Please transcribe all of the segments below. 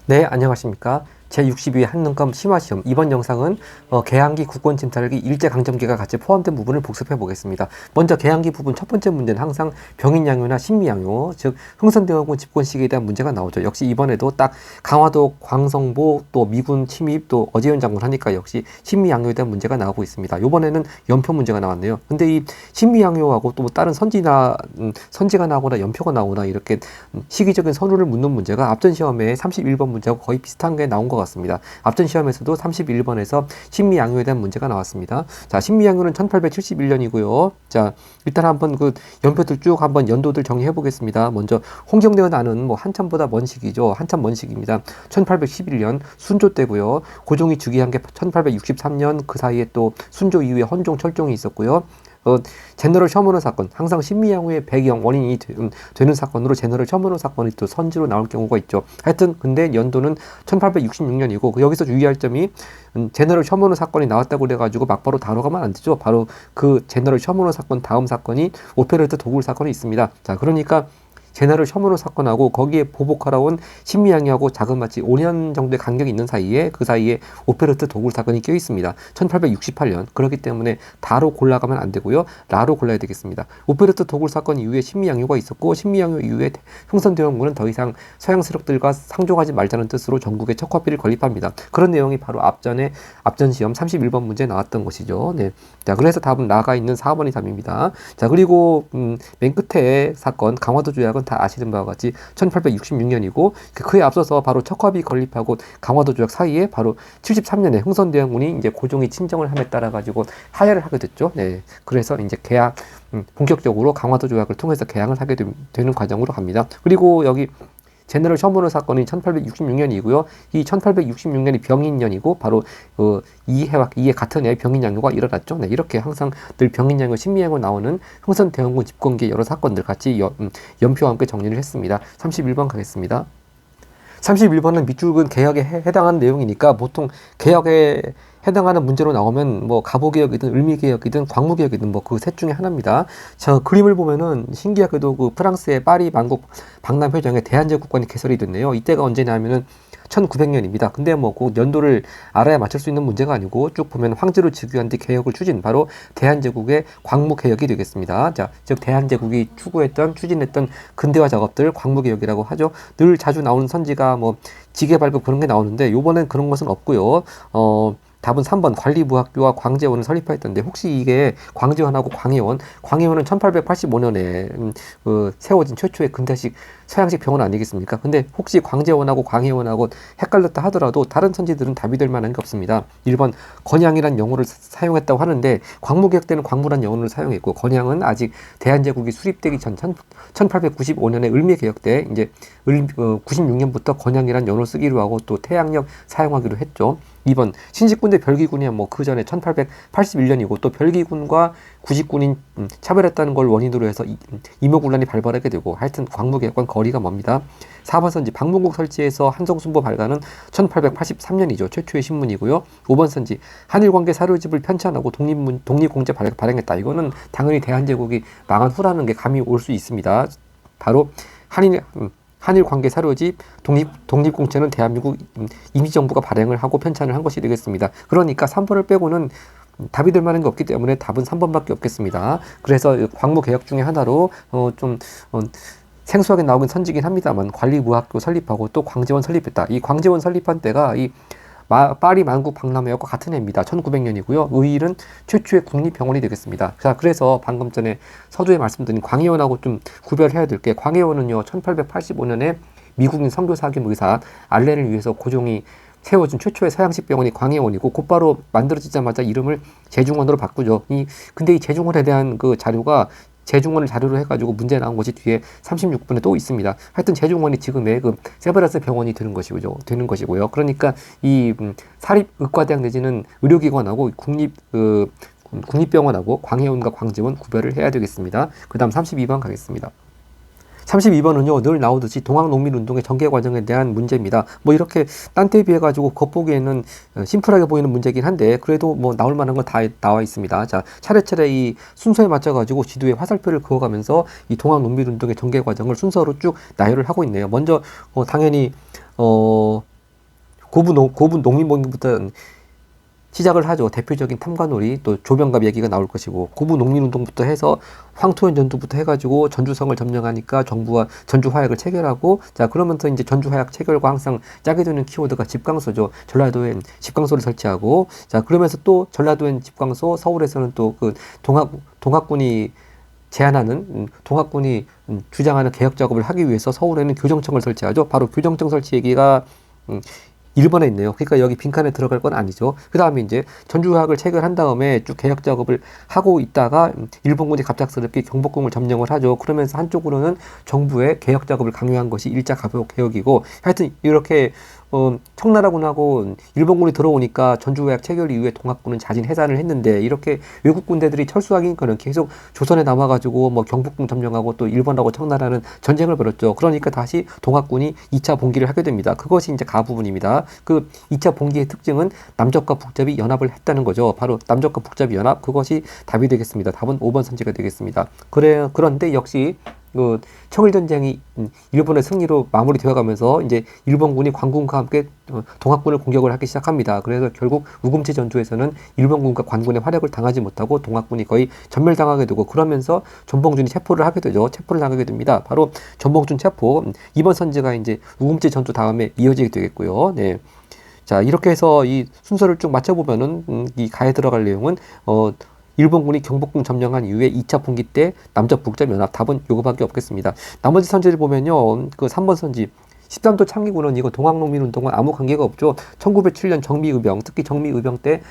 네, 안녕하십니까. 제62회 한능검 심화시험 이번 영상은 계양기 국권침탈기 일제강점기가 같이 포함된 부분을 복습해 보겠습니다. 먼저 계양기 부분 첫 번째 문제는 항상 병인양요나 신미양요, 즉 흥선대원군 집권 시기에 대한 문제가 나오죠. 역시 이번에도 딱 강화도 광성보 또 미군 침입 또 어제현 장군 하니까 역시 신미양요에 대한 문제가 나오고 있습니다. 이번에는 연표 문제가 나왔네요. 근데 이 신미양요하고 또 다른 선지가 나오거나 연표가 나오나 이렇게 시기적인 선우를 묻는 문제가 앞전 시험에 31번 문제하고 거의 비슷한 게 나온 것 같습니다. 앞전 시험에서도 31번에서 신미양요에 대한 문제가 나왔습니다. 자, 신미양요는 1871년이고요. 자, 일단 한번 그 연표들 쭉 한번 연도들 정리해 보겠습니다. 먼저 홍경대가 나는 뭐 한참보다 먼 시기죠. 한참 먼 시기입니다. 1811년 순조 때고요. 고종이 즉위한 게 1863년, 그 사이에 또 순조 이후에 헌종 철종이 있었고요. 제너럴 셔먼 사건, 항상 신미양요의 배경 원인이 되는 사건으로 제너럴 셔먼 사건이 또 선지로 나올 경우가 있죠. 하여튼 근데 연도는 1866년이고 여기서 주의할 점이 제너럴 셔먼 사건이 나왔다고 그래가지고 막바로 다뤄가면 안 되죠. 바로 그 제너럴 셔먼 사건 다음 사건이 오페레트 도굴 사건이 있습니다. 자, 그러니까 제너럴 셔먼 사건하고 거기에 보복하러 온 신미양요하고 자그마치 5년 정도의 간격이 있는 사이에 그 사이에 오페레트 도굴 사건이 껴 있습니다. 1868년. 그렇기 때문에 다로 골라가면 안 되고요. 라로 골라야 되겠습니다. 오페레트 도굴 사건 이후에 신미양요가 있었고 신미양요 이후에 흥선대원군은 더 이상 서양 세력들과 상종하지 말자는 뜻으로 전국에 척화비를 건립합니다. 그런 내용이 바로 앞전 시험 31번 문제에 나왔던 것이죠. 네. 자, 그래서 답은 라가 있는 4번이 답입니다. 자, 그리고 맨 끝에 사건 강화도 조약은 다 아시는 바와 같이 1866년이고 그에 앞서서 바로 척화비 건립하고 강화도 조약 사이에 바로 73년에 흥선대원군이 이제 고종이 친정을 함에 따라 가지고 하야를 하게 됐죠. 네. 그래서 이제 계약 본격적으로 강화도 조약을 통해서 계약을 하게 되는 과정으로 갑니다. 그리고 여기 제너럴 셔먼 사건이 1866년이고요. 이 1866년이 병인년이고 바로 이해 같은 해에 병인양요가 일어났죠. 네, 이렇게 항상 늘 병인양요, 신미양요 나오는 흥선대원군 집권기의 여러 사건들 같이 연표와 함께 정리를 했습니다. 31번 가겠습니다. 31번은 밑줄근 개혁에 해당하는 내용이니까 보통 개혁에 해당하는 문제로 나오면 뭐 가보개혁이든 을미개혁이든 광무개혁이든 뭐 그 셋 중에 하나입니다. 저 그림을 보면은 신기하게도 그 프랑스의 파리 만국 박람회장에 대한제국관이 개설이 됐네요. 이때가 언제냐면은 1900년입니다. 근데 뭐 그 연도를 알아야 맞출 수 있는 문제가 아니고 쭉 보면 황제로 즉위한 뒤 개혁을 추진, 바로 대한제국의 광무개혁이 되겠습니다. 자, 즉 대한제국이 추진했던 근대화 작업들 광무개혁이라고 하죠. 늘 자주 나오는 선지가 뭐 지계 발급 그런 게 나오는데 요번엔 그런 것은 없고요. 답은 3번 관리부학교와 광제원을 설립하였던데 혹시 이게 광제원하고 광해원은 1885년에 세워진 최초의 근대식 서양식 병원 아니겠습니까? 근데 혹시 광제원하고 광해원하고 헷갈렸다 하더라도 다른 선지들은 답이 될 만한 게 없습니다. 1번 건양이란 영어를 사용했다고 하는데 광무개혁 때는 광무란 영어를 사용했고 건양은 아직 대한제국이 수립되기 전 1895년에 을미개혁 때 이제 96년부터 건양이란 영어를 쓰기로 하고 또 태양력 사용하기로 했죠. 2번 신식군 대 별기군이야 뭐 그 전에 1881년이고 또 별기군과 구식군인 차별했다는 걸 원인으로 해서 이모군란이 발발하게 되고 하여튼 광무개혁과는 거리가 먼니다. 4번 선지 방문국 설치에서 한성순보 발간은 1883년이죠. 최초의 신문이고요. 5번 선지 한일관계 사료집을 편찬하고 독립공제 발행했다. 이거는 당연히 대한제국이 망한 후라는 게 감이 올 수 있습니다. 바로 한일 관계 사료집 독립공채는 대한민국 임시정부가 발행을 하고 편찬을 한 것이 되겠습니다. 그러니까 3번을 빼고는 답이 될 만한 게 없기 때문에 답은 3번밖에 없겠습니다. 그래서 광무개혁 중에 하나로 생소하게 나오긴 선지긴 합니다만 관리무학교 설립하고 또 광제원 설립했다. 이 광제원 설립한 때가 이 파리 만국 박람회와 같은 해입니다. 1900년이고요. 의일은 최초의 국립병원이 되겠습니다. 자, 그래서 방금 전에 서두에 말씀드린 광해원하고 좀 구별해야 될 게, 광해원은요 1885년에 미국인 선교사김 의사 알렌을 위해서 고종이 세워준 최초의 서양식 병원이 광해원이고 곧바로 만들어지자마자 이름을 제중원으로 바꾸죠. 근데 이 제중원에 대한 그 자료가 제중원을 자료로 해가지고 문제 나온 것이 뒤에 36분에 또 있습니다. 하여튼 제중원이 지금의 그 세브란스 병원이 되는 것이고요. 그러니까 이 사립의과대학 내지는 의료기관하고 국립병원하고 광해원과 광제원 구별을 해야 되겠습니다. 그 다음 32번 가겠습니다. 32번은요, 늘 나오듯이 동학농민운동의 전개 과정에 대한 문제입니다. 뭐 이렇게 딴 때에 비해 가지고 겉보기에는 심플하게 보이는 문제긴 한데 그래도 뭐 나올 만한 건 다 나와 있습니다. 자, 차례차례 이 순서에 맞춰 가지고 지도에 화살표를 그어가면서 이 동학농민운동의 전개 과정을 순서로 쭉 나열을 하고 있네요. 먼저 당연히 고분 농민봉기부터 시작을 하죠. 대표적인 탐관오리, 또 조병갑 얘기가 나올 것이고, 고부 농민운동부터 해서 황토현 전투부터 해가지고 전주성을 점령하니까 정부와 전주 화약을 체결하고, 자 그러면서 이제 전주 화약 체결과 항상 짜게 되는 키워드가 집광소죠. 전라도엔 집광소를 설치하고, 자 그러면서 또 전라도엔 집광소, 서울에서는 또 그 동학군이 제안하는 동학군이 주장하는 개혁 작업을 하기 위해서 서울에는 교정청을 설치하죠. 바로 교정청 설치 얘기가 1번에 있네요. 그러니까 여기 빈칸에 들어갈 건 아니죠. 그 다음에 이제 전주화학을 체결한 다음에 쭉 개혁 작업을 하고 있다가 일본군이 갑작스럽게 경복궁을 점령을 하죠. 그러면서 한쪽으로는 정부의 개혁 작업을 강요한 것이 1차 개혁이고, 하여튼 이렇게 청나라군하고 일본군이 들어오니까 전주화약 체결 이후에 동학군은 자진 해산을 했는데, 이렇게 외국 군대들이 철수하기니까는 계속 조선에 남아가지고 뭐 경복궁 점령하고 또 일본하고 청나라는 전쟁을 벌였죠. 그러니까 다시 동학군이 2차 봉기를 하게 됩니다. 그것이 이제 가 부분입니다. 그 2차 봉기의 특징은 남접과 북접이 연합을 했다는 거죠. 바로 남접과 북접이 연합, 그것이 답이 되겠습니다. 답은 5번 선지가 되겠습니다. 그런데 역시 그 청일전쟁이 일본의 승리로 마무리되어 가면서 이제 일본군이 관군과 함께 동학군을 공격을 하기 시작합니다. 그래서 결국 우금치 전투에서는 일본군과 관군의 활약을 당하지 못하고 동학군이 거의 전멸당하게 되고, 그러면서 전봉준이 체포를 하게 되죠. 체포를 당하게 됩니다. 바로 전봉준 체포, 이번 선지가 이제 우금치 전투 다음에 이어지게 되겠고요. 네. 자, 이렇게 해서 이 순서를 쭉 맞춰보면은 이 가에 들어갈 내용은 일본군이 경복궁 점령한 이후에 2차 봉기 때 남접 북접 연합, 답은 요거밖에 없겠습니다. 나머지 선지를 보면요, 그 3번 선지 13도 창기군은 이거 동학농민운동과 아무 관계가 없죠. 1907년 정미의병, 특히 정미의병 때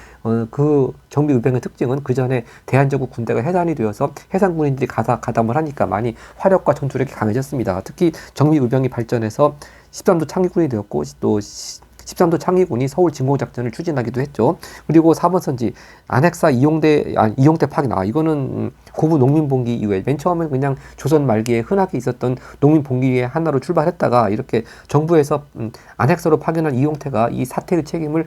그 정미의병의 특징은 그 전에 대한제국 군대가 해산이 되어서 해상군인들이 가담을 하니까 많이 화력과 전투력이 강해졌습니다. 특히 정미의병이 발전해서 13도 창기군이 되었고, 또 13도 창의군이 서울 진공작전을 추진하기도 했죠. 그리고 4번 선지 안핵사 이용대 파기 이거는 고부 농민봉기 이후에 맨 처음엔 그냥 조선 말기에 흔하게 있었던 농민봉기의 하나로 출발했다가 이렇게 정부에서 안핵사로 파견한 이용태가 이 사태의 책임을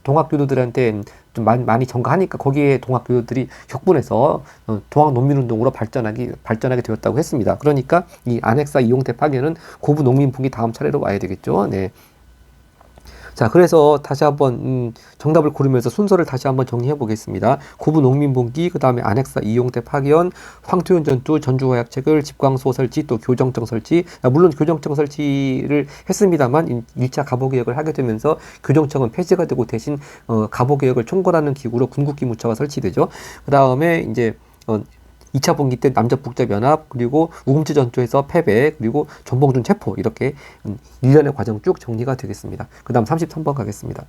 동학교도들한테 좀 많이 전가하니까 거기에 동학교도들이 격분해서 동학농민운동으로 발전하게 되었다고 했습니다. 그러니까 이 안핵사 이용태 파견은 고부 농민봉기 다음 차례로 와야 되겠죠. 네. 자, 그래서 다시 한번 정답을 고르면서 순서를 다시 한번 정리해 보겠습니다. 고부 농민봉기, 그 다음에 안핵사 이용대 파견, 황토현 전투, 전주화약 체결, 집광소 설치, 또 교정청 설치. 물론 교정청 설치를 했습니다만 1차 가보개혁을 하게 되면서 교정청은 폐지가 되고 대신 가보개혁을 총괄하는 기구로 군국기무처가 설치되죠. 그 다음에 이제 2차 봉기 때 남접 북접 연합, 그리고 우금치 전투에서 패배, 그리고 전봉준 체포, 이렇게 일련의 과정 쭉 정리가 되겠습니다. 그 다음 33번 가겠습니다.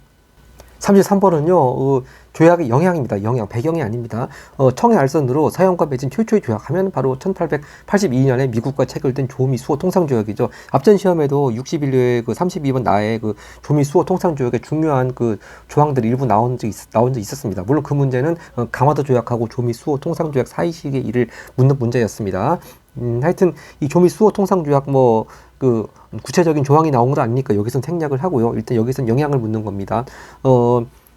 33번은요, 조약의 영향입니다. 배경이 아닙니다. 청해 알선으로 서양과 맺은 최초의 조약하면 바로 1882년에 미국과 체결된 조미 수호 통상조약이죠. 앞전 시험에도 61회 그 32번 나의 그 조미 수호 통상조약의 중요한 그 조항들이 일부 나온 적 있었습니다. 물론 그 문제는 강화도 조약하고 조미 수호 통상조약 사이식의 일을 묻는 문제였습니다. 하여튼 이 조미 수호 통상조약 그 구체적인 조항이 나온 건 아니니까 여기선 생략을 하고요. 일단 여기선 영향을 묻는 겁니다.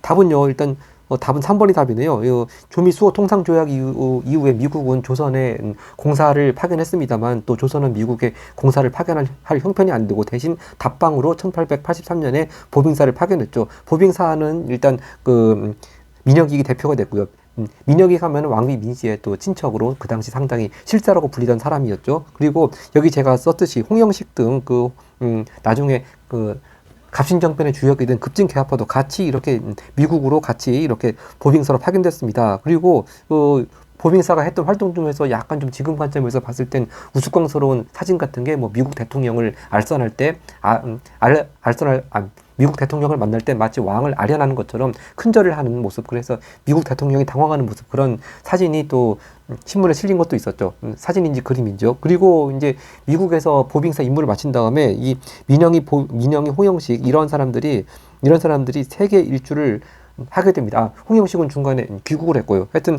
답은요, 일단 답은 3번이 답이네요. 조미 수호 통상조약 이후에 미국은 조선에 공사를 파견했습니다만 또 조선은 미국에 공사를 파견할 형편이 안 되고 대신 답방으로 1883년에 보빙사를 파견했죠. 보빙사는 일단 그 민혁이 대표가 됐고요. 민혁이 가면 왕비 민씨의 또 친척으로 그 당시 상당히 실사라고 불리던 사람이었죠. 그리고 여기 제가 썼듯이 홍영식 등 나중에 그 갑신정변의 주역이 된 급진개화파도 같이 이렇게 미국으로 같이 이렇게 보빙사로 파견됐습니다. 그리고 보빙사가 했던 활동 중에서 약간 좀 지금 관점에서 봤을 땐 우스꽝스러운 사진 같은 게 미국 대통령을 알선할 때 미국 대통령을 만날 때 마치 왕을 아련하는 것처럼 큰절을 하는 모습, 그래서 미국 대통령이 당황하는 모습, 그런 사진이 또 신문에 실린 것도 있었죠. 사진인지 그림인지요. 그리고 이제 미국에서 보빙사 임무를 마친 다음에 이 민영이, 호영식 이런 사람들이 세계 일주를 하게 됩니다. 홍영식은 중간에 귀국을 했고요. 하여튼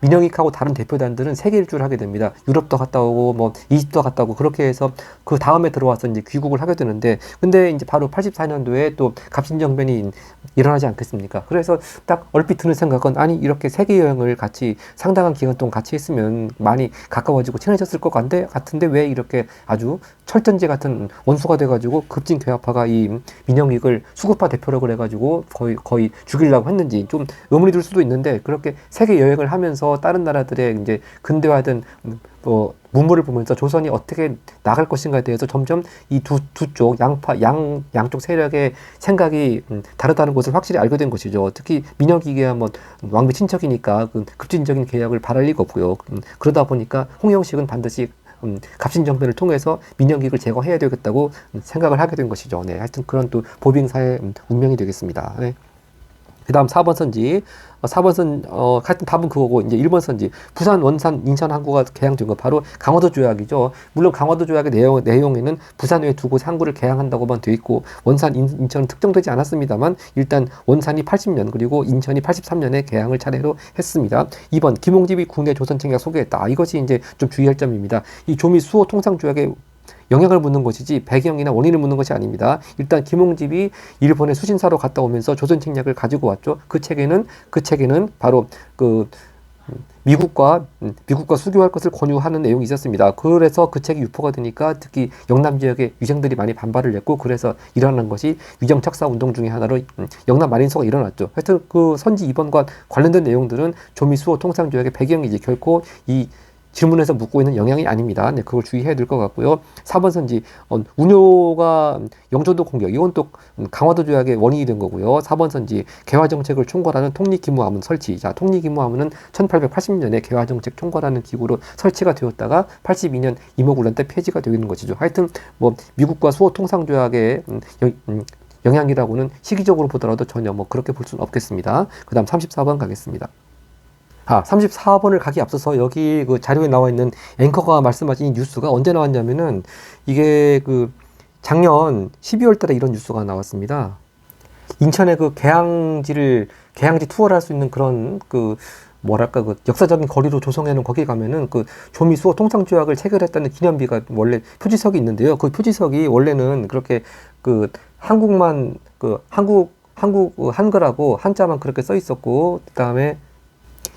민영익하고 다른 대표단들은 세계 일주를 하게 됩니다. 유럽도 갔다 오고 뭐 이집트도 갔다 오고 그렇게 해서 그 다음에 들어와서 이제 귀국을 하게 되는데, 근데 이제 바로 84년도에 또 갑신정변이 일어나지 않겠습니까? 그래서 딱 얼핏 드는 생각은, 아니 이렇게 세계 여행을 같이 상당한 기간 동안 같이 했으면 많이 가까워지고 친해졌을 것 같은데 왜 이렇게 아주 철전제 같은 원수가 돼가지고 급진 괴합파가 이 민영익을 수구파 대표라고 해가지고 거의 죽이려고 했는지 좀 의문이 들 수도 있는데, 그렇게 세계 여행을 하면서 다른 나라들의 이제 근대화된 문물을 보면서 조선이 어떻게 나갈 것인가에 대해서 점점 이 두 쪽 양쪽 세력의 생각이 다르다는 것을 확실히 알게 된 것이죠. 특히 민영익이야 뭐 왕비 친척이니까 그 급진적인 계약을 바랄 리가 없고요. 그러다 보니까 홍영식은 반드시 갑신정변을 통해서 민영익을 제거해야 되겠다고 생각을 하게 된 것이죠. 네, 하여튼 그런 또 보빙사의 운명이 되겠습니다. 네. 그 다음 4번 선지. 4번 하여튼 답은 그거고, 이제 1번 선지. 부산, 원산, 인천 항구가 개항된 거 바로 강화도 조약이죠. 물론 강화도 조약의 내용에는 부산 외 두 곳 항구를 개항한다고만 되어 있고, 원산, 인천은 특정되지 않았습니다만, 일단 원산이 80년, 그리고 인천이 83년에 개항을 차례로 했습니다. 2번, 김홍집이 국내 조선 책략 소개했다. 이것이 이제 좀 주의할 점입니다. 이 조미 수호 통상 조약의 영향을 묻는 것이지 배경이나 원인을 묻는 것이 아닙니다. 일단 김홍집이 일본에 수신사로 갔다 오면서 조선 책략을 가지고 왔죠. 그 책에는 바로 미국과 수교할 것을 권유하는 내용이 있었습니다. 그래서 그 책이 유포가 되니까 특히 영남 지역의 유생들이 많이 반발을 했고, 그래서 일어난 것이 위정착사 운동 중의 하나로 영남 마린소가 일어났죠. 하여튼 그 선지 2번과 관련된 내용들은 조미 수호 통상 조약의 배경이지 결코 이 질문에서 묻고 있는 영향이 아닙니다. 네, 그걸 주의해야 될 것 같고요. 4번 선지, 운요가 영조도 공격, 이건 또 강화도 조약의 원인이 된 거고요. 4번 선지, 개화정책을 총괄하는 통립기무하문 설치. 자, 통립기무하문은 1880년에 개화정책 총괄하는 기구로 설치가 되었다가 82년 임오군란 때 폐지가 되는 것이죠. 하여튼 뭐 미국과 수호 통상 조약의 영향이라고는 시기적으로 보더라도 전혀 뭐 그렇게 볼 수는 없겠습니다. 그 다음 34번 가겠습니다. 34번을 가기 앞서서 여기 그 자료에 나와 있는 앵커가 말씀하신 이 뉴스가 언제 나왔냐면은, 이게 그 작년 12월 달에 이런 뉴스가 나왔습니다. 인천에 그 개항지 투어를 할 수 있는 그런 그 역사적인 거리로 조성해놓은 거기 가면은 그 조미 수호 통상 조약을 체결했다는 기념비가 원래 표지석이 있는데요. 그 표지석이 원래는 그렇게 그 한국만 한국 한글하고 한자만 그렇게 써 있었고, 그다음에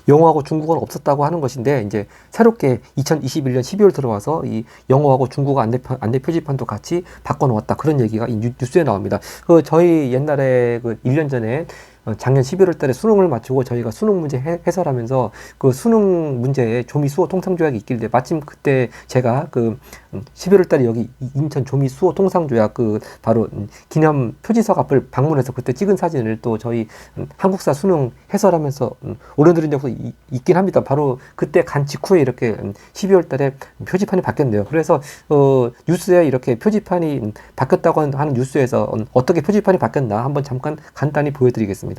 영어하고 중국어는 없었다고 하는 것인데, 이제 새롭게 2021년 12월 들어와서 이 영어하고 중국어 안내 표지판도 같이 바꿔놓았다, 그런 얘기가 이 뉴스에 나옵니다. 저희 옛날에 1년 전에 작년 11월 달에 수능을 마치고 저희가 수능 문제 해설하면서 그 수능 문제에 조미 수호 통상 조약이 있길래, 마침 그때 제가 11월 달에 여기 인천 조미 수호 통상 조약 바로 기념 표지석 앞을 방문해서 그때 찍은 사진을 또 저희 한국사 수능 해설하면서 올려드린 적이 있긴 합니다. 바로 그때 간 직후에 이렇게 12월 달에 표지판이 바뀌었네요. 그래서 뉴스에 이렇게 표지판이 바뀌었다고 하는 뉴스에서 어떻게 표지판이 바뀌었나 한번 잠깐 간단히 보여드리겠습니다.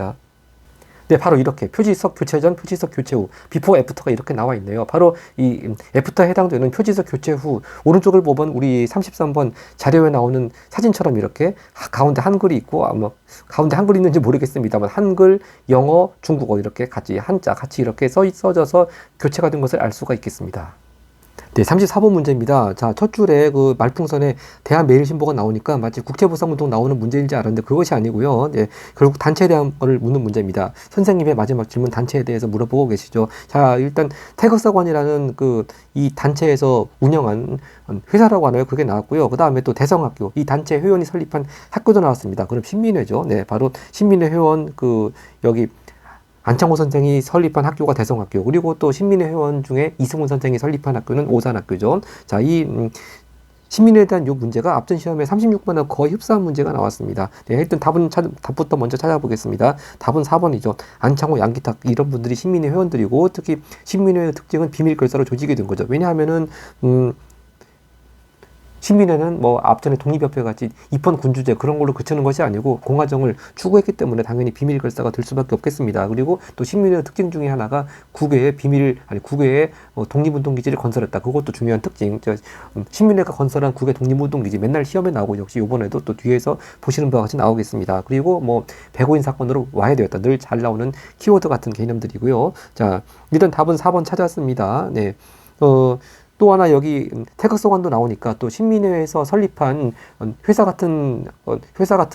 네, 바로 이렇게 표지석 교체 전, 표지석 교체 후, 비포 애프터가 이렇게 나와 있네요. 바로 이 애프터에 해당되는 표지석 교체 후, 오른쪽을 보면 우리 33번 자료에 나오는 사진처럼 이렇게 가운데 한글이 있고, 아마 가운데 한글이 있는지 모르겠습니다만 한글, 영어, 중국어 이렇게 한자 같이 이렇게 써져서 교체가 된 것을 알 수가 있겠습니다. 네, 34번 문제입니다. 자, 첫 줄에 그 말풍선에 대한매일신보가 나오니까 마치 국제보상운동 나오는 문제인지 알았는데 그것이 아니고요. 네, 결국 단체에 대한 거를 묻는 문제입니다. 선생님의 마지막 질문 단체에 대해서 물어보고 계시죠. 자, 일단 태극사관이라는 이 단체에서 운영한 회사라고 하나요? 그게 나왔고요. 그 다음에 또 대성학교, 이 단체 회원이 설립한 학교도 나왔습니다. 그럼 신민회죠. 네, 바로 신민회 회원 여기 안창호 선생이 설립한 학교가 대성학교, 그리고 또 신민회 회원 중에 이승훈 선생이 설립한 학교는 오산학교죠. 자, 이 신민회에 대한 이 문제가 앞전 시험에 36번하고 거의 흡사한 문제가 나왔습니다. 네, 일단 답부터 먼저 찾아보겠습니다. 답은 4번이죠. 안창호, 양기탁 이런 분들이 신민회 회원들이고, 특히 신민회의 특징은 비밀 결사로 조직이 된 거죠. 왜냐하면은 신민회는 뭐 앞전에 독립협회 같이 입헌 군주제 그런 걸로 그치는 것이 아니고 공화정을 추구했기 때문에 당연히 비밀 결사가 될 수밖에 없겠습니다. 그리고 또 신민회의 특징 중에 하나가 국외에 독립운동 기지를 건설했다. 그것도 중요한 특징. 신민회가 건설한 국외 독립운동 기지 맨날 시험에 나오고 역시 이번에도 또 뒤에서 보시는 바와 같이 나오겠습니다. 그리고 뭐 백오인 사건으로 와해되었다. 늘 잘 나오는 키워드 같은 개념들이고요. 자, 일단 답은 4번 찾았습니다. 네. 또 하나 여기 태극서관도 나오니까 또 신민회에서 설립한 회사 같은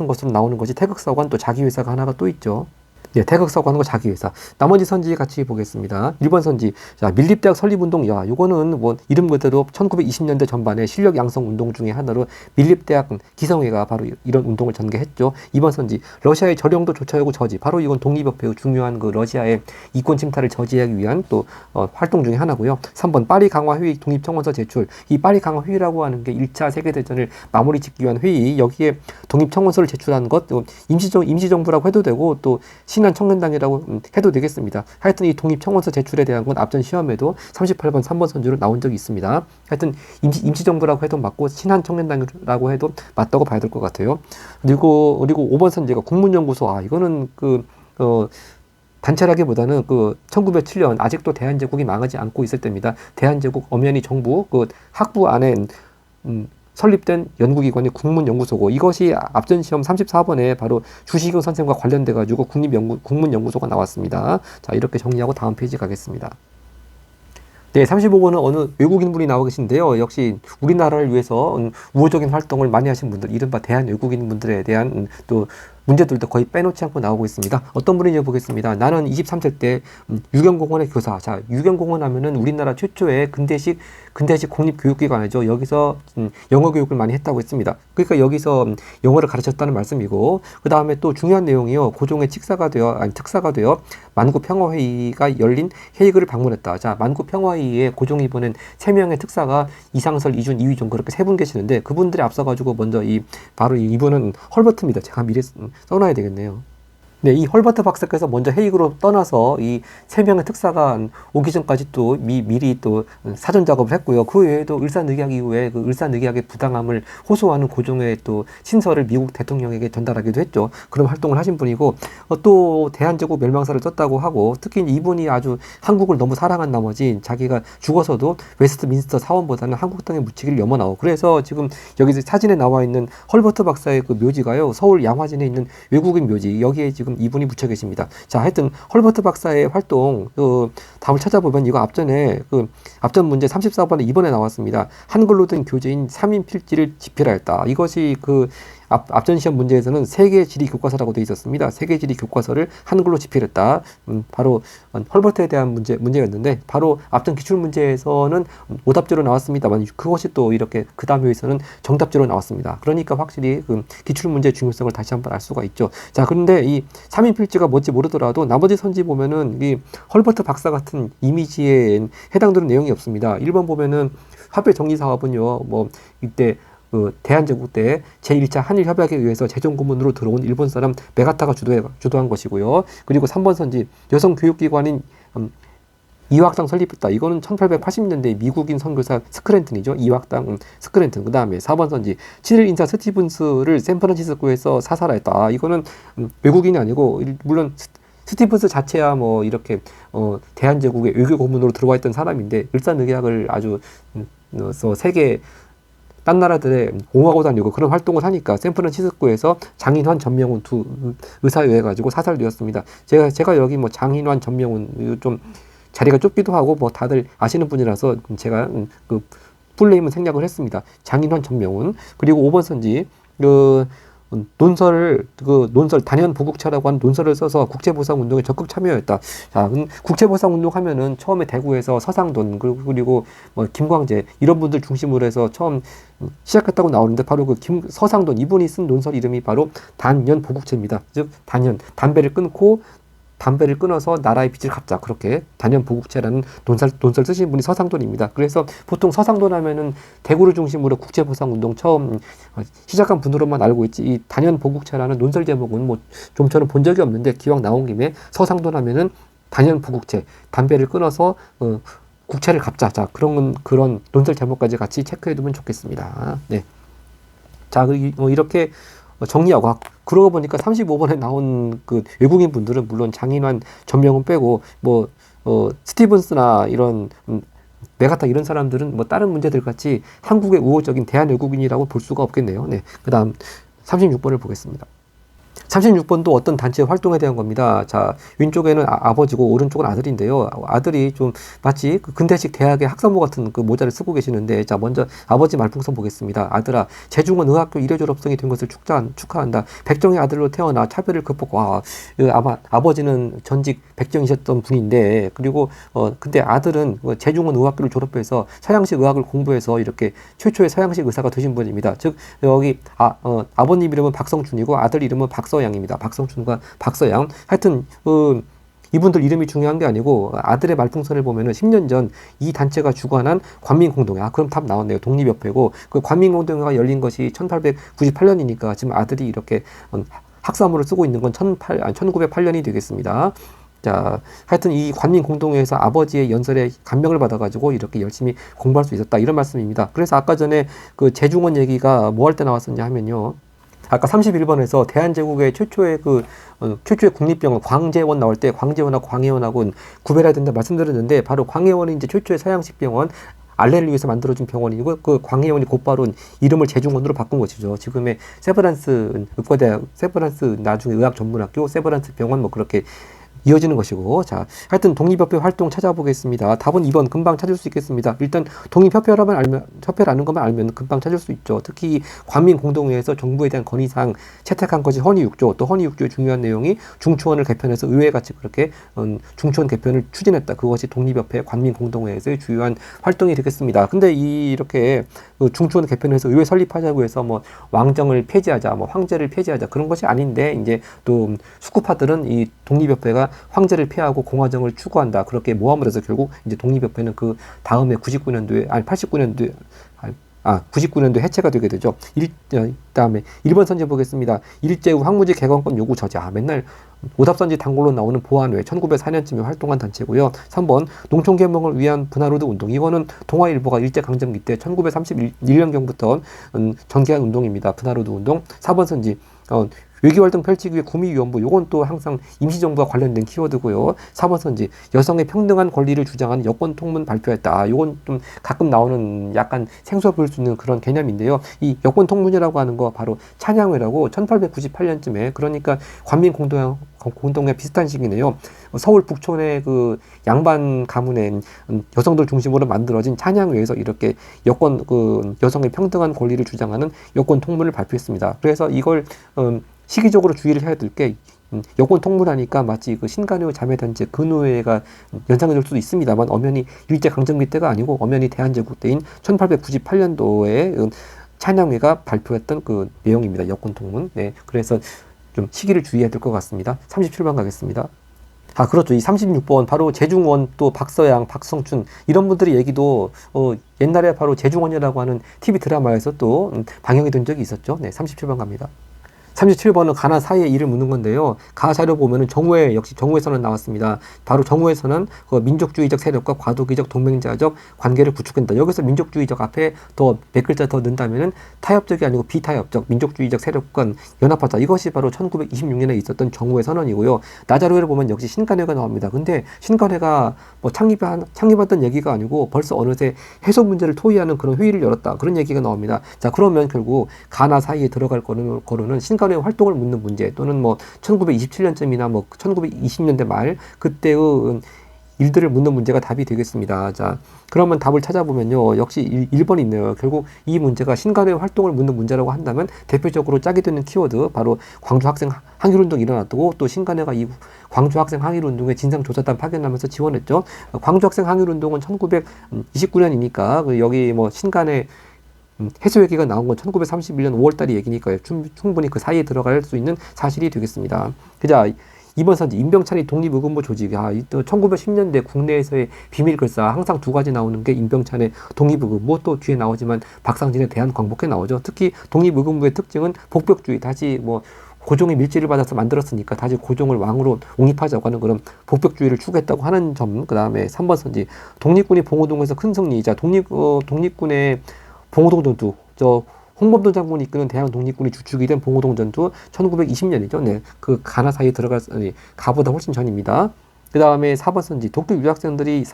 것으로 나오는 것이 태극서관 또 자기 회사가 하나가 또 있죠. 네, 태극서관과 자기 회사. 나머지 선지 같이 보겠습니다. 1번 선지. 자, 밀립대학 설립운동. 야, 요거는 뭐 이름 그대로 1920년대 전반에 실력 양성 운동 중에 하나로 밀립대학 기성회가 바로 이런 운동을 전개했죠. 2번 선지. 러시아의 저령도 조처하고 저지. 바로 이건 독립협회의 중요한 그 러시아의 이권 침탈을 저지하기 위한 또 활동 중에 하나고요. 3번 파리 강화 회의 독립청원서 제출. 이 파리 강화 회의라고 하는 게 1차 세계대전을 마무리 짓기 위한 회의. 여기에 독립청원서를 제출한 것 임시정부라고 해도 되고 또 신한청년단이라고 해도 되겠습니다. 하여튼 이 독립청원서 제출에 대한 건 앞전 시험에도 38번 3번 선지로 나온 적이 있습니다. 하여튼 임시정부라고 해도 맞고 신한청년단이라고 해도 맞다고 봐야 될 것 같아요. 그리고 5번 선지가 국문연구소. 이거는 단체라기보다는 1907년 아직도 대한제국이 망하지 않고 있을 때입니다. 대한제국 엄연히 정부 학부 안에 설립된 연구기관이 국문연구소고 이것이 앞전 시험 34번에 바로 주시경 선생과 관련돼 가지고 국문연구소가 나왔습니다. 자, 이렇게 정리하고 다음 페이지 가겠습니다. 네, 35번은 어느 외국인 분이 나와 계신데요. 역시 우리나라를 위해서 우호적인 활동을 많이 하신 분들, 이른바 대한 외국인 분들에 대한 또 문제들도 거의 빼놓지 않고 나오고 있습니다. 어떤 분인지 보겠습니다. 나는 23세 때 유경공원의 교사. 자, 유경공원 하면은 우리나라 최초의 근대식 공립교육기관이죠. 여기서 영어 교육을 많이 했다고 했습니다. 그러니까 여기서 영어를 가르쳤다는 말씀이고, 그 다음에 또 중요한 내용이요. 고종의 특사가 되어 만구평화회의가 열린 헤이그를 방문했다. 자, 만구평화회의에 고종이 보낸 3명의 특사가 이상설, 이준, 이휘종 그렇게 3분 계시는데 그분들이 앞서가지고 먼저 바로 이분은 헐버트입니다. 제가 미리 써놔야 되겠네요. 네, 이 헐버트 박사께서 먼저 헤이그로 떠나서 이 3명의 특사가 오기 전까지 또 미리 또 사전 작업을 했고요. 그 외에도 을사늑약 이후에 그 을사늑약의 부당함을 호소하는 고종의 또 신서를 미국 대통령에게 전달하기도 했죠. 그런 활동을 하신 분이고 또 대한제국 멸망사를 썼다고 하고 특히 이분이 아주 한국을 너무 사랑한 나머지 자기가 죽어서도 웨스트민스터 사원보다는 한국 땅에 묻히기를 염원하고 그래서 지금 여기 사진에 나와 있는 헐버트 박사의 그 묘지가요. 서울 양화진에 있는 외국인 묘지 여기에 지금 이분이 묻혀 계십니다. 자, 하여튼 헐버트 박사의 활동 답을 찾아보면 이거 앞전 문제 34번에 2번에 나왔습니다. 한글로 된 교재인 3인 필지를 집필하였다. 이것이 앞전 시험 문제에서는 세계 지리 교과서라고 되어 있었습니다. 세계 지리 교과서를 한글로 집필했다. 바로 헐버트에 대한 문제였는데 바로 앞전 기출 문제에서는 오답지로 나왔습니다만 그것이 또 이렇게 그 다음 회에서는 정답지로 나왔습니다. 그러니까 확실히 기출 문제의 중요성을 다시 한번 알 수가 있죠. 자, 그런데 이 3인 필지가 뭔지 모르더라도 나머지 선지 보면은 이 헐버트 박사 같은 이미지에 해당되는 내용이 없습니다. 1번 보면은 화폐 정리 사업은요, 뭐 이때 대한제국 때 제1차 한일협약에 의해서 재정고문으로 들어온 일본 사람 메가타가 주도한 것이고요. 그리고 3번 선지 여성교육기관인 이화학당 설립했다. 이거는 1880년대 미국인 선교사 스크랜튼이죠. 이화학당 스크랜튼. 그 다음에 4번 선지 7일 인사 스티븐스를 샌프란시스코에서 사살했다. 이거는 외국인이 아니고 물론 스티븐스 자체야 뭐 이렇게 대한제국의 외교 고문으로 들어와 있던 사람인데 을사늑약을 아주 세계 딴 나라들에 옹호하고 다니고 그런 활동을 하니까 샌프란시스코에서 장인환 전명훈 두 의사에 가지고 사살되었습니다. 제가 여기 뭐 장인환 전명훈 좀 자리가 좁기도 하고 뭐 다들 아시는 분이라서 제가 풀네임은 생략을 했습니다. 장인환 전명훈. 그리고 5번 선지 논설 단연 보국차라고 하는 논설을 써서 국제보상 운동에 적극 참여했다. 자, 국제보상 운동 하면은 처음에 대구에서 서상돈 그리고 뭐 김광재 이런 분들 중심으로 해서 처음 시작했다고 나오는데 바로 서상돈 이분이 쓴 논설 이름이 바로 단연 보국체입니다. 즉 담배를 끊어서 나라의 빚을 갚자. 그렇게 단연 보국체라는 논설 쓰신 분이 서상돈입니다. 그래서 보통 서상돈 하면은 대구를 중심으로 국제보상운동 처음 시작한 분으로만 알고 있지 이 단연 보국체라는 논설 제목은 뭐 좀 저는 본 적이 없는데 기왕 나온 김에 서상돈 하면은 단연 보국체 담배를 끊어서 국채를 갚자. 자, 그런 논설 제목까지 같이 체크해두면 좋겠습니다. 네. 자, 이렇게 정리하고, 그러고 보니까 35번에 나온 그 외국인 분들은 물론 장인환 전명훈 빼고 스티븐스나 이런 메가타 이런 사람들은 뭐 다른 문제들 같이 한국의 우호적인 대한 외국인이라고 볼 수가 없겠네요. 네. 그다음 36번을 보겠습니다. 36번도 어떤 단체의 활동에 대한 겁니다. 자, 왼쪽에는 아버지고 오른쪽은 아들인데요. 아들이 좀 마치 그 근대식 대학의 학사모 같은 그 모자를 쓰고 계시는데, 자, 먼저 아버지 말풍선 보겠습니다. 아들아, 재중원 의학교 1회 졸업생이 된 것을 축하한다. 백정의 아들로 태어나 차별을 극복하. 아마 아버지는 전직 백정이셨던 분인데, 그리고 근데 아들은 재중원 의학교를 졸업해서 서양식 의학을 공부해서 이렇게 최초의 서양식 의사가 되신 분입니다. 즉 여기 아버님 이름은 박성춘이고 아들 이름은 박서양입니다. 박성춘과 박서양. 하여튼 이분들 이름이 중요한 게 아니고 아들의 말풍선을 보면은 10년 전 이 단체가 주관한 관민공동회. 그럼 답 나왔네요. 독립협회고 그 관민공동회가 열린 것이 1898년이니까 지금 아들이 이렇게 학사모를 쓰고 있는 건 1908년이 되겠습니다. 자, 하여튼 이 관민공동회에서 아버지의 연설에 감명을 받아가지고 이렇게 열심히 공부할 수 있었다. 이런 말씀입니다. 그래서 아까 전에 그 재중원 얘기가 뭐 할 때 나왔었냐 하면요. 아까 31번에서 대한제국의 최초의 최초의 국립병원 광제원 나올 때 광제원하고 광해원하고는 구별해야 된다 말씀드렸는데, 바로 광해원이 이제 최초의 서양식 병원, 알레를 위해서 만들어진 병원이고, 그 광해원이 곧바로 이름을 재중원으로 바꾼 것이죠. 지금의 세브란스 의과대학, 세브란스 나중에 의학전문학교, 세브란스 병원 뭐 그렇게 이어지는 것이고. 자, 하여튼 독립협회 활동 찾아보겠습니다. 답은 2번 금방 찾을 수 있겠습니다. 일단 협회라는 것만 알면 금방 찾을 수 있죠. 특히 관민공동회에서 정부에 대한 건의사항 채택한 것이 헌의 6조, 또 헌의 6조의 중요한 내용이 중추원을 개편해서 의회 같이 그렇게 중추원 개편을 추진했다. 그것이 독립협회 관민공동회에서의 주요한 활동이 되겠습니다. 근데 이렇게 중추원 개편해서 의회 설립하자고 해서 뭐 왕정을 폐지하자, 뭐 황제를 폐지하자 그런 것이 아닌데, 이제 또 수구파들은 이 독립협회가 황제를 폐하고 공화정을 추구한다. 그렇게 모함을 해서 결국 이제 독립협회는 그 다음에 99년도에 해체가 되게 되죠. 다음에 1번 선지 보겠습니다. 일제 후 황무지 개건권 요구 저자. 맨날 오답선지 단골로 나오는 보안회 1904년쯤에 활동한 단체고요. 3번 농촌 개몽을 위한 분화로드 운동. 이거는 동아일보가 일제강점기 때 1931년경부터 전개한 운동입니다. 분화로드 운동. 4번 선지 외교활동 펼치기 위해 구미위원부. 요건 또 항상 임시정부와 관련된 키워드고요. 4번 선지 여성의 평등한 권리를 주장하는 여권통문 발표했다. 요건 좀 가끔 나오는 약간 생소해 보일 수 있는 그런 개념인데요. 이 여권통문이라고 하는 거 바로 찬양회라고 1898년쯤에, 그러니까 관민공동회 비슷한 시기네요. 서울 북촌의 그 양반 가문의 여성들 중심으로 만들어진 찬양회에서 이렇게 여성의 평등한 권리를 주장하는 여권통문을 발표했습니다. 그래서 이걸 시기적으로 주의를 해야 될 게, 여권 통문하니까 마치 그 신간회의 자매단체 근우회가 연상이 될 수도 있습니다만, 엄연히 일제강점기 때가 아니고 엄연히 대한제국 때인 1898년도에 찬양회가 발표했던 그 내용입니다. 여권 통문. 네, 그래서 좀 시기를 주의해야 될 것 같습니다. 37번 가겠습니다. 그렇죠. 이 36번 바로 재중원, 또 박서양, 박성춘 이런 분들의 얘기도 옛날에 바로 재중원이라고 하는 TV 드라마에서 또 방영이 된 적이 있었죠. 네, 37번 갑니다. 37번은 가나 사이의 일을 묻는 건데요. 가 자료 보면은 역시 정오에서는 나왔습니다. 바로 정오에서는 그 민족주의적 세력과 과도기적 동맹자적 관계를 구축한다. 여기서 민족주의적 앞에 더 몇 글자 더 넣는다면은 타협적이 아니고 비타협적 민족주의적 세력과 연합하자. 이것이 바로 1926년에 있었던 정오의 선언이고요. 나자료를 보면 역시 신간회가 나옵니다. 근데 신간회가 뭐 창립했던 얘기가 아니고 벌써 어느새 해소 문제를 토의하는 그런 회의를 열었다. 그런 얘기가 나옵니다. 자, 그러면 결국 가나 사이에 들어갈 거로는 신간회 활동을 묻는 문제, 또는 뭐 1927년쯤이나 뭐 1920년대 말 그때의 일들을 묻는 문제가 답이 되겠습니다. 자, 그러면 답을 찾아보면요, 역시 1번이 있네요. 결국 이 문제가 신간회 활동을 묻는 문제라고 한다면 대표적으로 짝이 되는 키워드 바로 광주 학생 항일운동이 일어났고, 또 신간회가 이 광주 학생 항일운동에 진상조사단 파견하면서 지원했죠. 광주 학생 항일운동은 1929년이니까 여기 뭐 신간회 해소 얘기가 나온 건 1931년 5월달이 얘기니까요. 충분히 그 사이에 들어갈 수 있는 사실이 되겠습니다. 그자 2번 선지 임병찬이 독립의금부 조직. 1910년대 국내에서의 비밀글사 항상 두 가지 나오는 게 임병찬의 독립의금부, 또 뒤에 나오지만 박상진의 대한광복회 나오죠. 특히 독립의금부의 특징은 복벽주의, 다시 뭐 고종의 밀지를 받아서 만들었으니까 다시 고종을 왕으로 옹립하자고 하는 그런 복벽주의를 추구했다고 하는 점. 그 다음에 3번 선지 독립군이 봉오동에서 큰 승리이자 독립군의 봉오동 전투, 홍범도 장군이 이끄는 대항 독립군이 주축이 된 봉오동 전투 1920년이죠. 네, 그 가나 사이에 가보다 훨씬 전입니다. 그 다음에 4번 선지 독도 유학생들이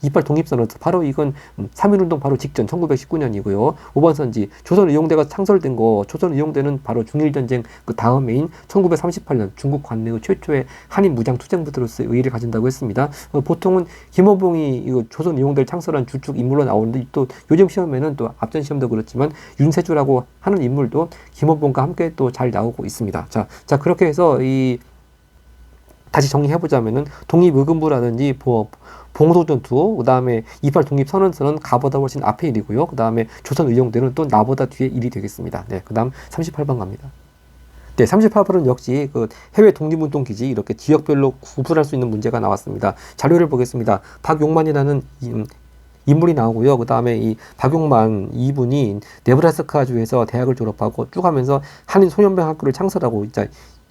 이팔 독립선언, 바로 이건 3.1운동 바로 직전 1919년이고요. 5번 선지 조선의용대가 창설된 거, 조선의용대는 바로 중일전쟁 그 다음해인 1938년 중국 관내의 최초의 한인 무장투쟁부대로서의 의의를 가진다고 했습니다. 보통은 김원봉이 이거 조선의용대를 창설한 주축 인물로 나오는데, 또 요즘 시험에는 또 앞전 시험도 그렇지만 윤세주라고 하는 인물도 김원봉과 함께 또 잘 나오고 있습니다. 자 그렇게 해서 다시 정리해보자면은 독립의금부라든지 봉오동전투, 그 다음에 이팔 독립선언서는 가보다 훨씬 앞에 일이고요. 그 다음에 조선의용대는 또 나보다 뒤에 일이 되겠습니다. 네, 그 다음 38번 갑니다. 네, 38번은 역시 그 해외 독립운동 기지 이렇게 지역별로 구분할 수 있는 문제가 나왔습니다. 자료를 보겠습니다. 박용만이라는 인물이 나오고요. 그 다음에 이 박용만 이분이 네브라스카주에서 대학을 졸업하고 쭉 하면서 한인 소년병 학교를 창설하고,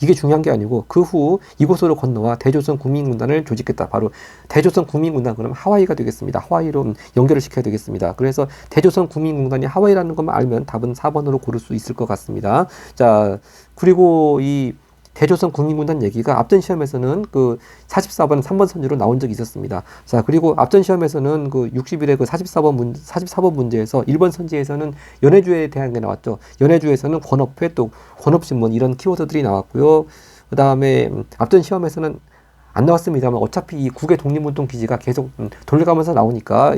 이게 중요한 게 아니고 그 후 이곳으로 건너와 대조선 국민군단을 조직했다. 바로 대조선 국민군단, 그럼 하와이가 되겠습니다. 하와이로 연결을 시켜야 되겠습니다. 그래서 대조선 국민군단이 하와이라는 것만 알면 답은 4번으로 고를 수 있을 것 같습니다. 자, 그리고 이 대조선 국민군단 얘기가 앞전 시험에서는 그 44번 3번 선지로 나온 적이 있었습니다. 자, 그리고 앞전 시험에서는 그 60일의 그 44번 문제에서 1번 선지에서는 연해주에 대한 게 나왔죠. 연해주에서는 권업회, 또 권업신문, 이런 키워드들이 나왔고요. 그 다음에 앞전 시험에서는 안 나왔습니다만 어차피 이 국외 독립운동 기지가 계속 돌려가면서 나오니까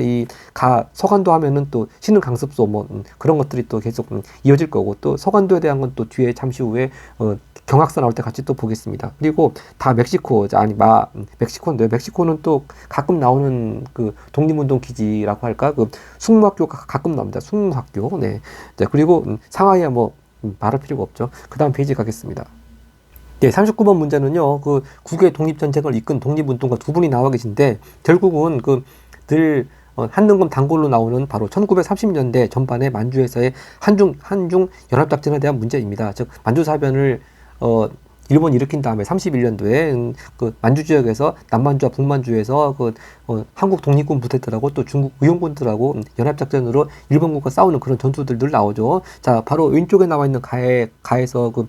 서간도 하면은 또 신흥 강습소 그런 것들이 또 계속 이어질 거고, 또 서간도에 대한 건 또 뒤에 잠시 후에 경학서 나올 때 같이 또 보겠습니다. 그리고 다 멕시코인데, 멕시코는 또 가끔 나오는 그 독립운동 기지라고 할까, 그 숙무학교가 가끔 나옵니다. 숙무학교. 네. 자, 그리고 상하이야 말할 필요가 없죠. 그 다음 페이지 가겠습니다. 네, 39번 문제는요, 그 국외 독립전쟁을 이끈 독립운동가 두 분이 나와 계신데, 결국은 늘 한능검 단골로 나오는 바로 1930년대 전반의 만주에서의 한중 연합작전에 대한 문제입니다. 즉, 만주사변을 일본이 일으킨 다음에 31년도에 그 만주 지역에서 남만주와 북만주에서 한국 독립군 부대들하고 또 중국 의용군들하고 연합작전으로 일본군과 싸우는 그런 전투들 늘 나오죠. 자, 바로 왼쪽에 나와 있는 가에서 그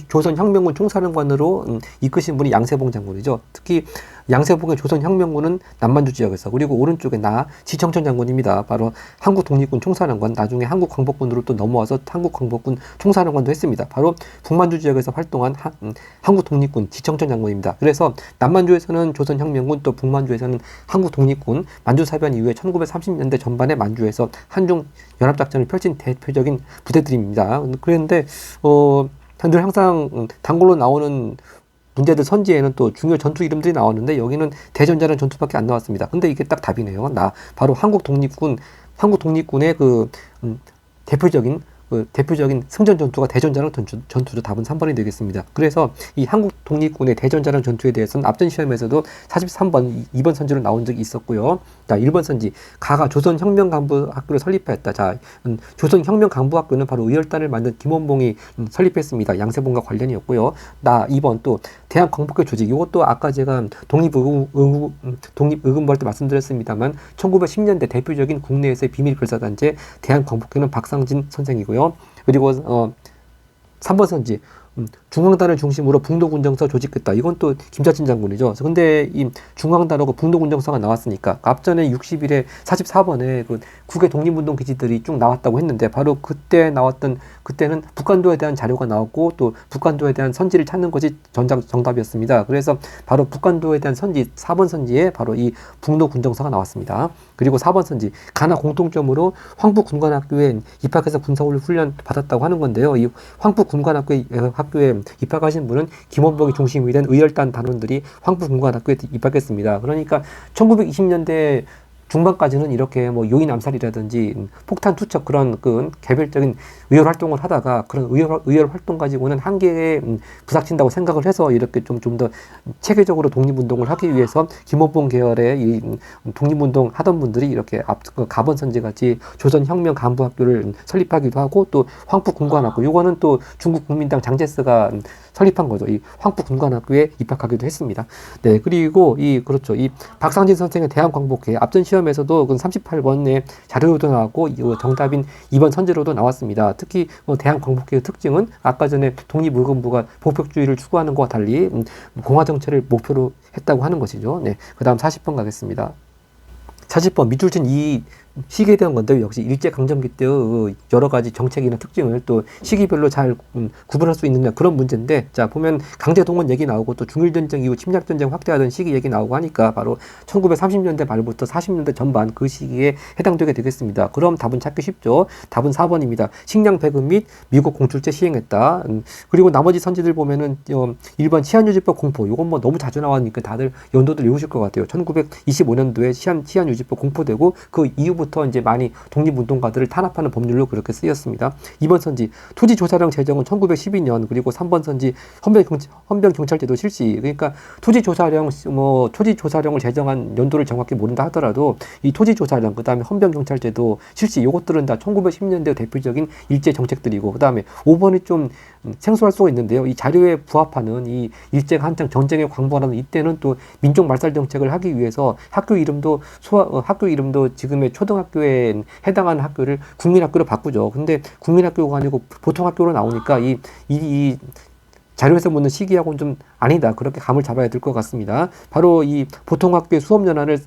조선혁명군 총사령관으로 이끄신 분이 양세봉 장군이죠. 특히 양세봉의 조선혁명군은 남만주 지역에서, 그리고 오른쪽에 지청천 장군입니다. 바로 한국 독립군 총사령관, 나중에 한국 광복군으로 또 넘어와서 한국 광복군 총사령관도 했습니다. 바로 북만주 지역에서 활동한 한국 독립군 지청천 장군입니다. 그래서 남만주에서는 조선혁명군, 또 북만주에서는 한국 독립군, 만주사변 이후에 1930년대 전반에 만주에서 한중 연합작전을 펼친 대표적인 부대들입니다. 그런데 늘 항상 단골로 나오는 문제들 선지에는 또 중요 전투 이름들이 나왔는데, 여기는 대전자는 전투밖에 안 나왔습니다. 근데 이게 딱 답이네요. 바로 한국 독립군의 대표적인 승전 전투가 대전자랑 전투죠. 답은 3번이 되겠습니다. 그래서 이 한국 독립군의 대전자랑 전투에 대해서는 앞전 시험에서도 43번 2번 선지로 나온 적이 있었고요. 자, 1번 선지, 가가 조선혁명강부학교를 설립하였다. 자, 조선혁명강부학교는 바로 의열단을 만든 김원봉이 설립했습니다. 양세봉과 관련이었고요. 2번 또 대한광복회 조직, 이것도 아까 제가 독립의금부 할 때 말씀드렸습니다만 1910년대 대표적인 국내에서의 비밀결사단체 대한광복회는 박상진 선생이고요. 그리고 3번 선지, 중앙단을 중심으로 북노군정서 조직했다. 이건 또 김자진 장군이죠. 근데 이 중앙단하고 북노군정서가 나왔으니까 앞전에 60일에 44번에 그 국외 독립운동 기지들이 쭉 나왔다고 했는데, 바로 그때는 북한도에 대한 자료가 나왔고, 또 북한도에 대한 선지를 찾는 것이 정답이었습니다. 그래서 바로 북한도에 대한 선지, 4번 선지에 바로 이 북노군정서가 나왔습니다. 그리고 4번 선지, 가나 공통점으로 황북군관학교에 입학해서 군사훈련 받았다고 하는 건데요. 이 황북군관학교에 입학하신 분은 김원봉이 중심이 된 의열단 단원들이 황북군관학교에 입학했습니다. 그러니까 1920년대 중반까지는 이렇게 뭐 요인 암살이라든지 폭탄 투척 그런 그 개별적인 의열 활동을 하다가 그런 의열 활동 가지고는 한계에 부닥친다고 생각을 해서 이렇게 좀 더 체계적으로 독립운동을 하기 위해서 김옥봉 계열의 이 독립운동 하던 분들이 이렇게 가번선지 같이 조선혁명 간부학교를 설립하기도 하고 또 황푸군관학교, 요거는 또 중국 국민당 장제스가 설립한 거죠. 이 황푸군관학교에 입학하기도 했습니다. 네, 그리고 그렇죠. 이 박상진 선생의 대한광복회 앞전 시험에서도 그 38번의 자료로도 나왔고 정답인 2번 선제로도 나왔습니다. 특히 대한광복회의 특징은 아까 전에 독립의금부가 보편주의를 추구하는 것과 달리 공화 정체를 목표로 했다고 하는 것이죠. 네, 그다음 40번 가겠습니다. 40번 밑줄친 이 시기에 대한 건데 역시 일제강점기 때의 여러 가지 정책이나 특징을 또 시기별로 잘 구분할 수 있느냐 그런 문제인데, 자 보면 강제동원 얘기 나오고 또 중일전쟁 이후 침략전쟁 확대하던 시기 얘기 나오고 하니까 바로 1930년대 말부터 40년대 전반 그 시기에 해당되게 되겠습니다. 그럼 답은 찾기 쉽죠. 답은 4번입니다. 식량 배급 및 미국 공출제 시행했다. 그리고 나머지 선지들 보면은 1번 치안유지법 공포, 이건 뭐 너무 자주 나왔으니까 다들 연도들 외우실 것 같아요. 1925년도에 치안유지법 공포되고 그 이후부터 이제 많이 독립운동가들을 탄압하는 법률로 그렇게 쓰였습니다. 2번 선지 토지조사령 제정은 1912년, 그리고 3번 선지 헌병경찰제도 실시. 그러니까 토지조사령을 제정한 연도를 정확히 모른다 하더라도 이 토지조사령, 그 다음에 헌병경찰제도 실시, 요것들은 다 1910년대 대표적인 일제 정책들이고, 그 다음에 5번이 좀 생소할 수가 있는데요. 이 자료에 부합하는 이 일제가 한창 전쟁에 광범하는 이때는 또 민족 말살 정책을 하기 위해서 학교 이름도 지금의 초등학교에 해당하는 학교를 국민학교로 바꾸죠. 근데 국민학교가 아니고 보통학교로 나오니까 이 자료에서 묻는 시기하고는 좀 아니다, 그렇게 감을 잡아야 될 것 같습니다. 바로 이 보통학교의 수업연한을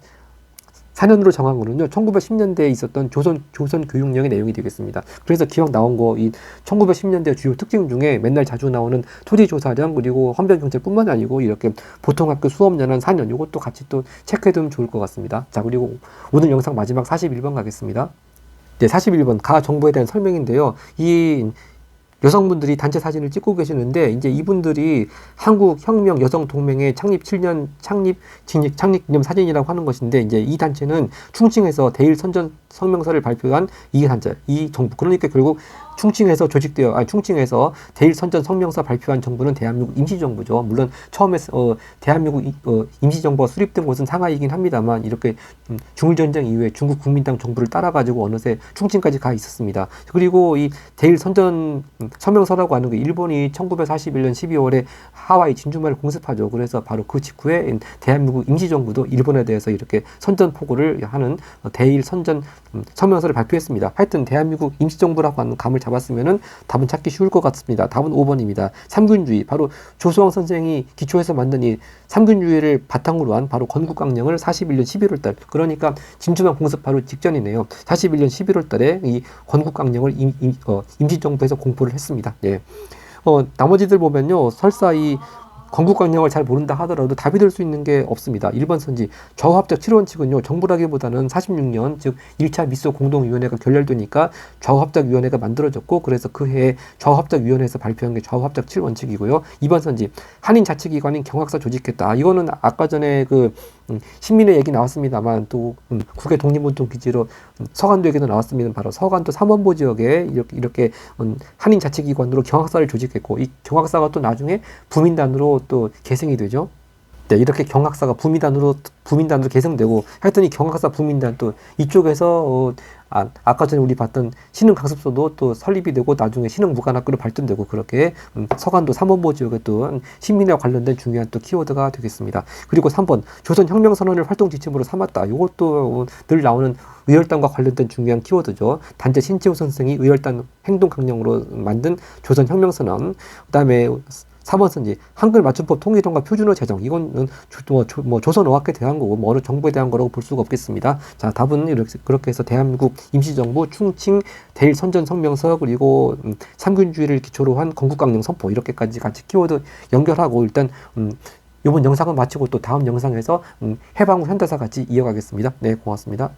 4년으로 정한 거는요, 1910년대에 있었던 조선 교육령의 내용이 되겠습니다. 그래서 기왕 나온 거, 이 1910년대 주요 특징 중에 맨날 자주 나오는 토지조사령, 그리고 헌병경찰뿐만 아니고 이렇게 보통학교 수업연한 4년, 이것도 같이 또 체크해두면 좋을 것 같습니다. 자, 그리고 오늘 영상 마지막 41번 가겠습니다. 네, 41번 가 정보에 대한 설명인데요. 이 여성분들이 단체 사진을 찍고 계시는데, 이제 이분들이 한국혁명 여성동맹의 창립 7년 창립 기념 사진이라고 하는 것인데, 이제 이 단체는 충칭에서 대일 선전 성명서를 발표한 이 정부, 그러니까 결국 충칭에서 대일 선전 성명서 발표한 정부는 대한민국 임시정부죠. 물론 처음에 대한민국 임시정부가 수립된 곳은 상하이긴 합니다만, 이렇게 중일전쟁 이후에 중국 국민당 정부를 따라가지고 어느새 충칭까지 가 있었습니다. 그리고 이 대일 선전 성명서라고 하는 게 일본이 1941년 12월에 하와이 진주만을 공습하죠. 그래서 바로 그 직후에 대한민국 임시정부도 일본에 대해서 이렇게 선전포고를 하는 대일 선전 성명서를 발표했습니다. 하여튼 대한민국 임시정부라고 하는 감을 잡았으면은 답은 찾기 쉬울 것 같습니다. 답은 5번입니다. 삼균주의, 바로 조수왕 선생이 기초해서 만든 이 삼균주의를 바탕으로 한 바로 건국강령을 41년 11월 달, 그러니까 진주만 공습 바로 직전이네요. 41년 11월 달에 이 건국강령을 임시정부에서 공포를 했습니다. 예. 나머지들 보면요, 설사 이 건국강령을 잘 모른다 하더라도 답이 될 수 있는 게 없습니다. 1번 선지 좌우합작 7원칙은요, 정부라기보다는 46년 즉 1차 미소 공동위원회가 결렬되니까 좌우합작위원회가 만들어졌고, 그래서 그 해에 좌우합작위원회에서 발표한 게 좌우합작 7원칙이고요. 2번 선지 한인 자치기관인 경학사 조직했다. 이거는 아까 전에 그 신민의 얘기 나왔습니다만, 또 국외 독립운동 기지로 서간도 얘기도 나왔습니다. 바로 서간도 삼원보 지역에 이렇게 한인 자치기관으로 경학사를 조직했고, 이 경학사가 또 나중에 부민단으로 또 계승이 되죠. 네, 이렇게 경학사가 부민단으로 계승되고, 하여튼 이 경학사 부민단 또 이쪽에서 아까 전에 우리 봤던 신흥강습소도 또 설립이 되고, 나중에 신흥무관학교로 발전되고, 그렇게 서간도 삼원보 지역에 또 신민과 관련된 중요한 또 키워드가 되겠습니다. 그리고 3번 조선혁명선언을 활동 지침으로 삼았다. 이것도 늘 나오는 의열단과 관련된 중요한 키워드죠. 단재 신채호 선생이 의열단 행동강령으로 만든 조선혁명선언. 그 다음에 4번 선지 한글 맞춤법 통일원과 표준어 제정, 이건 조선어학에 대한 거고 뭐 어느 정부에 대한 거라고 볼 수가 없겠습니다. 자, 답은 그렇게 해서 대한민국 임시정부 충칭 대일 선전 성명서, 그리고 삼균주의를 기초로 한 건국강령 선포, 이렇게까지 같이 키워드 연결하고, 일단 이번 영상은 마치고 또 다음 영상에서 해방 후 현대사 같이 이어가겠습니다. 네, 고맙습니다.